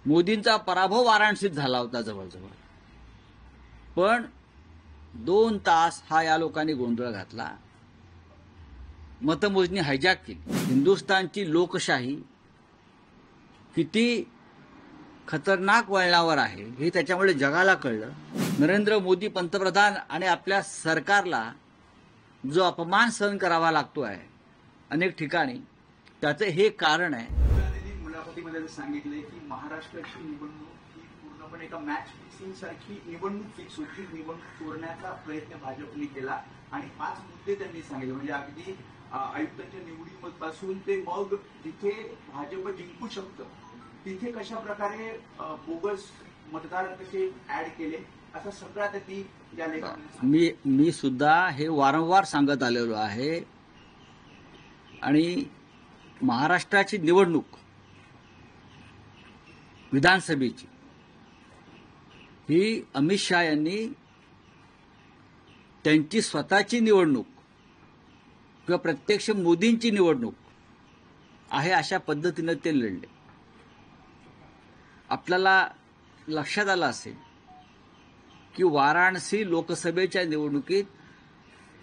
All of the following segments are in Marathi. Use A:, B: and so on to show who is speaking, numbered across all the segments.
A: मोदींचा पराभव वाराणसीत झाला होता जवळजवळ, पण 2 तास हा या लोकांनी गोंधळ घातला, मतमोजणी हायजॅक केली. हिंदुस्थानची लोकशाही किती खतरनाक वळणावर आहे हे त्याच्यामुळे जगाला कळलं. नरेंद्र मोदी पंतप्रधान आणि आपल्या सरकारला जो अपमान सहन करावा लागतो आहे अनेक ठिकाणी, त्याचं हे कारण आहे.
B: मुलाखतीमध्ये सांगितले की महाराष्ट्राची निवडणूक ही पूर्णपणे एका मॅच फिक्सिंग सारखी निवडणूक फिक्स होती. निवडणूक चोरण्याचा प्रयत्न भाजपने केला आणि 5 मुद्दे त्यांनी सांगितले. म्हणजे अगदी आयुक्तांच्या निवडीपासून ते मग जिथे भाजप जिंकू शकतं तिथे कशा प्रकारे बोगस मतदार कसे ऍड केले असा सगळा त्यांनी या लेखामध्ये
A: मी सुद्धा हे वारंवार सांगत आलेलो आहे. आणि महाराष्ट्राची निवडणूक विधानसभेची ही अमित शहा यांनी त्यांची स्वतःची निवडणूक किंवा प्रत्यक्ष मोदींची निवडणूक आहे अशा पद्धतीने ते लढले. आपल्याला लक्षात आलं असेल की वाराणसी लोकसभेच्या निवडणुकीत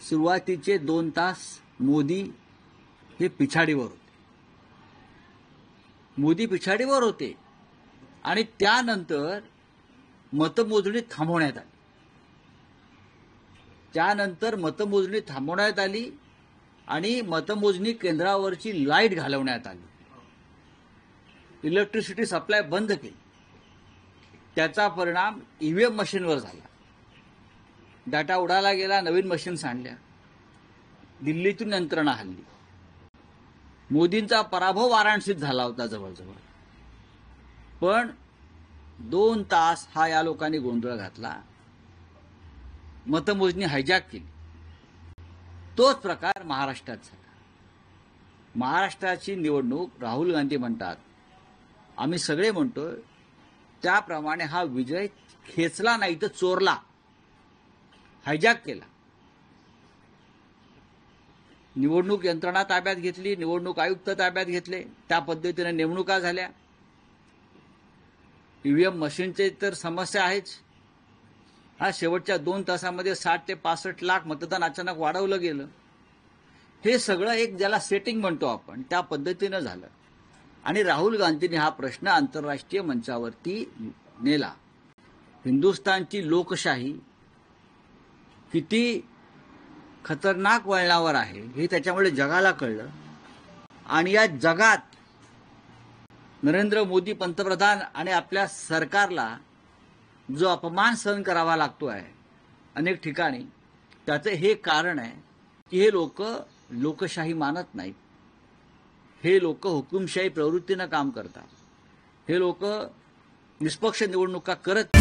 A: सुरुवातीचे 2 तास मोदी हे पिछाडीवर होते. मोदी पिछाडीवर होते आणि त्यानंतर मतमोजणी थांबवण्यात आली. आणि मतमोजणी केंद्रावरची लाईट घालवण्यात आली. इलेक्ट्रिसिटी सप्लाय बंद केली. त्याचा परिणाम ईव्हीएम मशीनवर झाला. डाटा उडाला गेला, नवीन मशीन्स आणल्या, दिल्लीतून यंत्रणा हल्ली. मोदींचा पराभव वाराणसीत झाला होता जवळजवळ, पण 2 तास हा या लोकांनी गोंधळ घातला, मतमोजणी हायजॅक केली. तोच प्रकार महाराष्ट्रात झाला. महाराष्ट्राची निवडणूक राहुल गांधी म्हणतात, आम्ही सगळे म्हणतोय त्याप्रमाणे हा विजय खेचला नाही तर चोरला, हायजॅक केला. निवडणूक यंत्रणा ताब्यात घेतली, निवडणूक आयुक्त ताब्यात घेतले, त्या पद्धतीने नेमणुका झाल्या. ईव्हीएम मशीनचे तर समस्या आहेच. हा शेवटच्या 2 तासामध्ये 60 ते 65 लाख मतदान अचानक वाढवलं गेलं. हे सगळं एक ज्याला सेटिंग म्हणतो आपण त्या पद्धतीनं झालं. आणि राहुल गांधींनी हा प्रश्न आंतरराष्ट्रीय मंचावरती नेला. हिंदुस्थानची लोकशाही किती खतरनाक वळणावर आहे हे त्याच्यामुळे जगाला कळलं. आणि या जगात नरेंद्र मोदी पंतप्रधान आणि आपल्या सरकारला जो अपमान सहन करावा लागतो आहे अनेक ठिकाणी, त्याचं हे कारण आहे की हे लोक लोकशाही मानत नाहीत. हे लोक हुकुमशाही प्रवृत्तीनं काम करतात. हे लोक निष्पक्ष निवडणुका करत